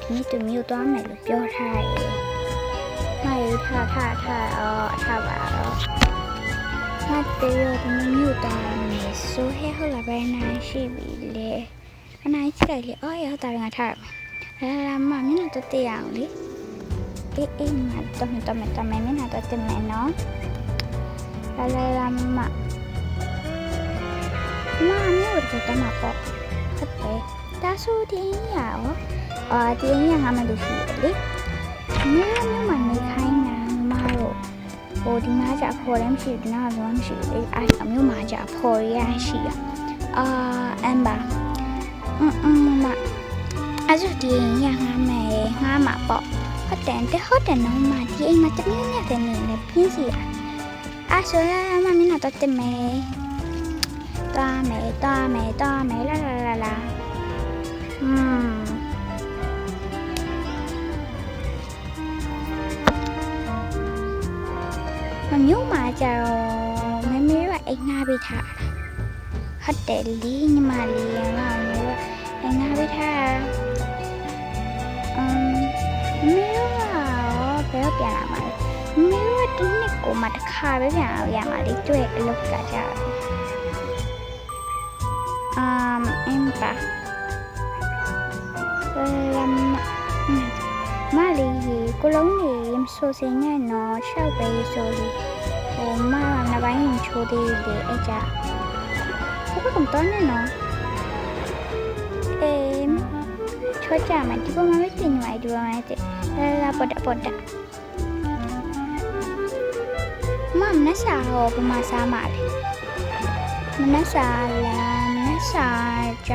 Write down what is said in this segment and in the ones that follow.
ဒီနေ့သူမျိုးသွားမယ်လို့ပြောထားတယ်။မယူထားပါတော့။ငါတေရောဒီမျိုးသွားမယ်ဆိုဟဲဟုတ်လားဘယ်နိုင်ရှိပြီလေ။အနိုင်ချိုက်လေအော်ရတာငါထားမယ်။လာမမျက်နှာတော့တက်အောင်လေ။အေးမတော့မျက်နှာတော့တက်မယ်နော်။လာမမျိုးတော့မှာပေါ့။ဟုတ်တယ်။ဒါဆိုဒီရရောဒီရငါမလို့ရှိတယ်လေ။မျိုးမနေခိုင်းတာမတို့ဟိုဒီမှာကြဖော်တယ်မရှိဘူးနော်လုံးမရှိဘူးလေ။အဲ့အမျိုးမှာကြဖော်ရရှိရ။အမ်ဘာမအဲ့ဆိုဒီရငါမှာပေါ့။ဟုတ်တယ်နော်မဒီအိမ်မှာတမီးနဲ့တမီးနဲ့ပြင်းစီရ။အဲ့ဆိုလာမမျက်နှာတော့တက်မယ်။တာမယ်လာမမျိုးမှာကြတော့မမေကအိမ်ငါပေးထားတာဟုတ်တယ်လီညီမလေးကငါမျိုးအိမ်ငါပေးထားမျိုးကဘယ်ပြန်လာမှာလဲမျိုးကဒီနေ့ကိုမှတစ်ခါပဲပြန်လာရမှာလေတွေ့အလုပ်ကကြအမ်ပါမလေးကိုလုံးနေဆိုစင်းနဲ့နော်ရှောက်ပဲဆိုလို့ဟိုမနပိုင်းရင်ချိုးသေးတယ်အဲ့ကြဘယ်ကတော့နဲ့နော်ချောကြမယ်ဒီပေါ်မှာပဲတင်နေဒီပေါ်မှာတဲ့လာပေါ်တာမနက်စာဟောဘမစားမှာလေမနက်စာကြ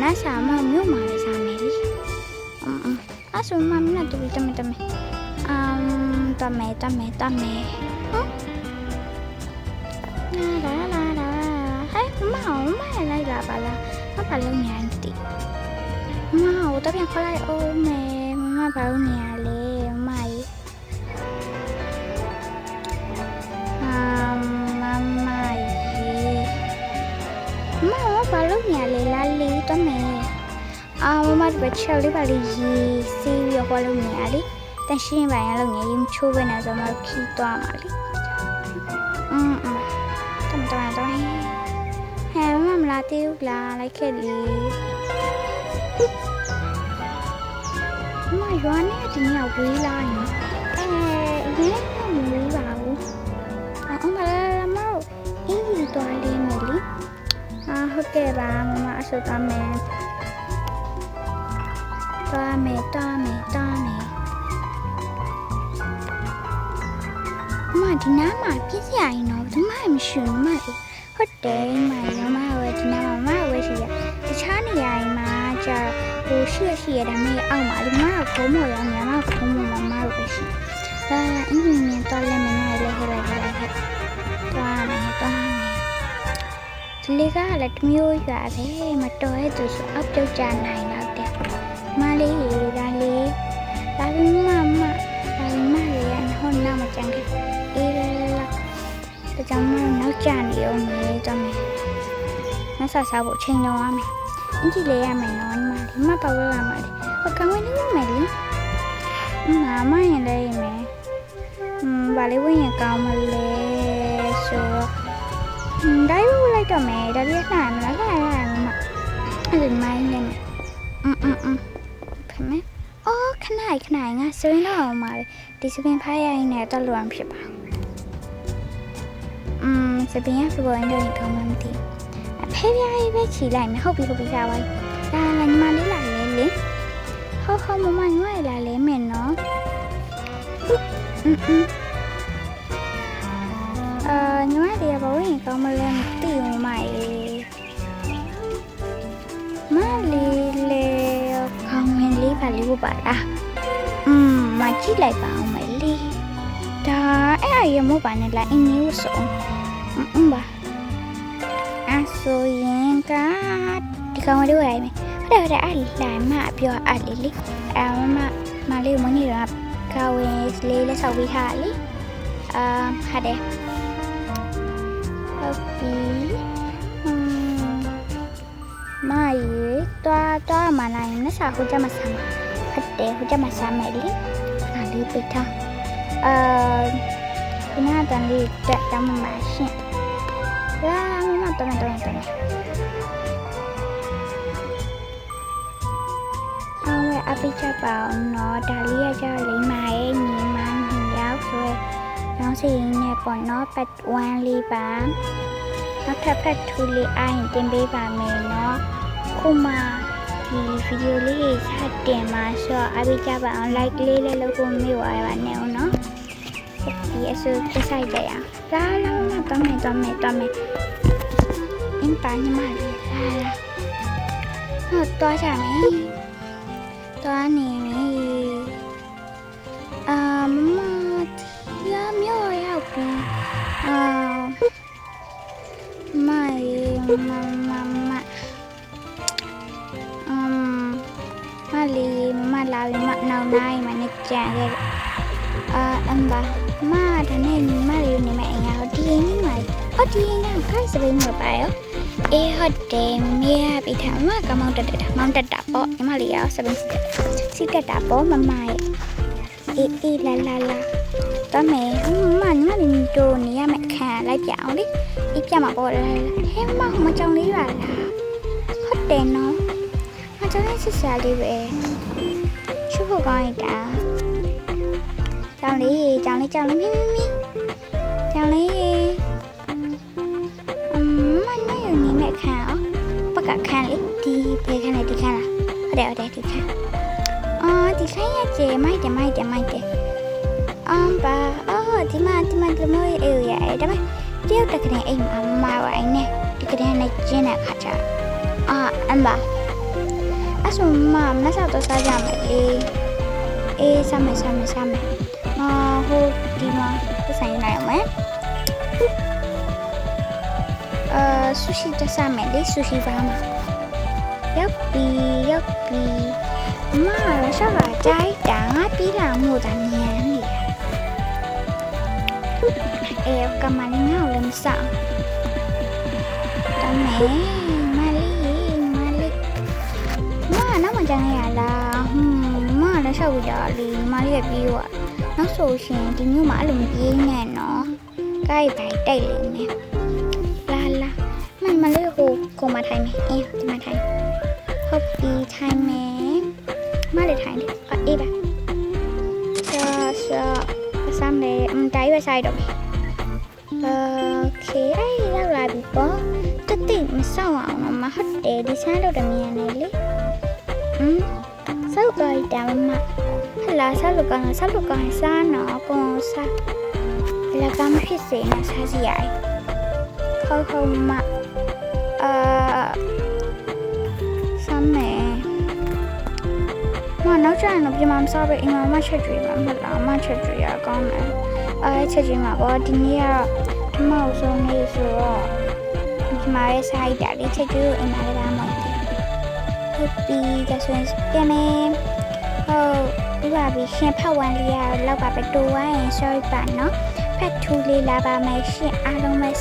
နက်စာမမျိုးမှာပဲစားမယ်လေအဲ့ဆိုမနက်တူတမယ်တမယ်ဟမ်လာဟဲ့မအောင်မလိုက်လာပါလားမပါလို့ညာတီမအောင်တော့ပြန်ခေါ်လိုက်အောင်မယ်မဘာလို့နေရလဲမကြီးဘာလို့ညာလေလာလီတော့မယ်မမတို့ချော်လေးပါလေးရေးစီးရောလို့ညာလေတန်ရှင်းပါရလို့ငယ်ရင်ချိုးပဲနေဆိုမှခီးသွားမှာလေတမတော်ဟဲ့မလာသေးဘူးလားလိုက်ခဲ့လေမရွာနဲ့ဒီညဝေးလာရင်ရဲမဝေးပါဘူးမလာမတို့အင်းကြီးသွားလေးမယ်လေဟုတ်ကဲ့ပါမမအဆုတ်သွားမယ်မဒီနားမှာပြည့်စရာရင်တော့ဒီမှာမရှိဘူးမဟုတ်တယ်မဝဲဒီနားမှာမဝဲရှိရတခြားနေရာရင်မှာကြာဟိုရှိရဒါမဲ့အောက်မှာဒီမှာဘုံမော်ရောင်းများမှာဘုံမော်မတို့ပဲရှိအင်းမြင်တော့လည်းမနေလေဟဲ့သွားမယ်ဒီလေးကလည်းတမျိုးရွာပဲမတော်ရဲ့သူဆိုအပြုတ်ကြနိုင်တော့တယ်မလေးလာလေးမလေးရဟောနာမကြံခဲ့အေးလာတကြောင်မနောက်ကြနေအောင်မေးတော့မယ်မဆဆဖို့ချိန်တော့ရမယ်အင်ကြီးလေးရမယ်နော်ဒီမှာပါဝဲရမှာလေအကောင်ဝင်နေမယ်လေမရင်လေးမယ်ဘာလေးဝင်ရကောင်းမလဲဆိုได้รู้လိုက်တော့မယ်ဒါပြလှမ်းမလားအဲ့ဒီမိုင်းနေမယ်ခမဲအော်ခဏငါစရင်တော့အောင်ပါလေဒီစပင်ဖိုးရရင်လည်းတော့လွန်ဖြစ်ပါစပင်ရဖဘောင်းတော့ကောင်းမှမသိအဖေးပြားပဲချီလိုက်မယ်ဟုတ်ပြီရှားပါလာညီမလေးလာလေဟုတ်မမညွှဲလာလဲမယ်နော်ညီမလေးကဘဝင်ကောင်းမလဲမသိဘူးမလေးလေကောင်းဝင်လေးပါလေးပါလားမကြည့်လိုက်ပါအောင်မလေးဒါအဲ့အရမို့ပါနဲ့လားအင်းကြီးဆိုပါအဆိုရင်ကဒီကောင်လေးဝယ်မယ်ဟုတ်တယ်အဲ့လာမပြောအဲ့လေးမလေးမနေတော့ကောင်းဝင်လေးလက်ဆောက်ပြီးထားလေဟာတယ်ဟုတ်ပြီမရေ တော့မှလာရင်နဲ့စာဟိုကြမှာဆမ်းဟုတ်တယ်ဟိုကြမှာဆမ်းမယ်လေအားလေးပိတ်ထားဒီနာတန်လေးတက်တမ်းမှာရှင်းလာမမတော်မယ်အောင်ဝဲအပိချပါအောင်နော်ဒါလေးရကြလိမ့်မာရဲ့ညီမရောက်ဆိုရောင်းစီရင်းနဲ့ပေါ့နော်ပတ်1လေးပါနောက်ထပ်ဖတ်ထူလေးအိုင်းတင်ပေးပါမယ်နော်ခုမှဒီဗီဒီယိုလေးစတင်မှာဆိုအပိချပါအောင် like လေးလည်းလုပ်ဖို့မေ့ပါရပါနဲ့ဦးနော်ဒီအစိုးရဆိုင်ကြရလာမတော်မယ်အင်းပါညီမလေးလာဟောတော့ကြမယ်တော့နေမယ်မရမျိုးရောက်ပြီမလာပြီနောက်နိုင်မနဲ့ကြံခဲ့အမ်ဘာမဒါနဲ့ညီမလေးနေမအိမ်ရောက်ဒီနေ့မှဒီနေ့ကခိုင်းစပင်းမပါရောဟုတ်တယ်မြေရပြီထားမကမောင်းတက်တာပေါ့ညီမလေးရောစပင်းစီတက်တာပေါ့မမရဲ့အေးလာတမဲမညီမလေးတို့နေရမယ်ခံလိုက်ပြအောင်လေအေးပြမှာပေါ့လေဟဲမကြောင်လေးပါလားဟုတ်တယ်နော်မကြောင်လေးစစ်စားလေးပဲရှုပ်ဖို့ကောင်းတာကြောင်လေးမင်းကြောင်လေးမနိုင်နေမဲ့ခံအောင်ပကခံလေဒီဖေခံလေဒီခံလားဟုတ်တယ်ဒီခံဒီဆိုင်ရကျေမိုက်တယ်ပါဒီမှာဒီမိုးအေးရအဲ့ဒါပေမဲ့တယောက်တကယ်အိမ်မှာဝိုင်းနေဒီကနေ့နဲ့ကျင်းတဲ့ခါကျအမ်ဘာအဆုံမမဆောက်တော့စားကြမယ်အေးစားမယ်ဟိုဒီမှာဆိုင်နိုင်မယ်ဆူရှီတစားမယ်လေဆူရှီပါမှာရောက်ပြီမဆောက်ကကြိုက်တာပြီးလာမှုတာညံနေကမလေးငါ့ကိုလည်းမဆောင်တမဲမလေးနောက်မှကြမ်းရလားမလည်းရှောက်ပြီးတာလေမလေးရဲ့ပြီးတော့နောက်ဆိုရှင်ဒီမျိုးမှာအဲ့လိုမပြေးနဲ့နော်ကိုက်ပိုင်တိုက်လိမ့်မယ်လာမလေးကိုမထိုင်မယ်ဒီမှာထိုင်ဟုတ်ပြီထိုင်မယ်မလေးထိုင်တယ်အေးပါဆမ်းနေတိုင်းပဲဆိုင်တော့โอเคရောက်လာပြီပေါ့တိတ်မဆောက်အောင်မဟုတ်တယ်ဒီဆန်းလို့တမြန်နေလေဆောက်ကြိုက်တယ်မဟလာဆောက်လို့ကောင်းစားနော်ကောင်းစားလက်ကမဖြစ်စေနဲ့စားစီရိုက်ခေါမဆမ်းမယ်နောက်ကျရင်တော့ပြန်မစားပဲအိမ်မှာချက်ကြွေးမှာမဟုတ်လားမချက်ကြွေးရကောင်းတယ်ချက်ကြွေးမှာပေါ့ဒီနေ့ကမောက်ဆုံးလေးဆိုတော့ဒီမှာရဲ့ဆိုင်တာလေးချက်ကြွေးကိုအိမ်မှာလည်းပါမှာဟုတ်ပြီဒါဆိုရင်ပြန်မယ်ဒီပါပြီရှင်ဖတ်ဝန်လေးရလောက်ပါပဲတိုးဝိုင်းရင် sorry ပါနော်ဖတ်ထူလေးလာပါမယ်ရှင်အားလုံးပဲ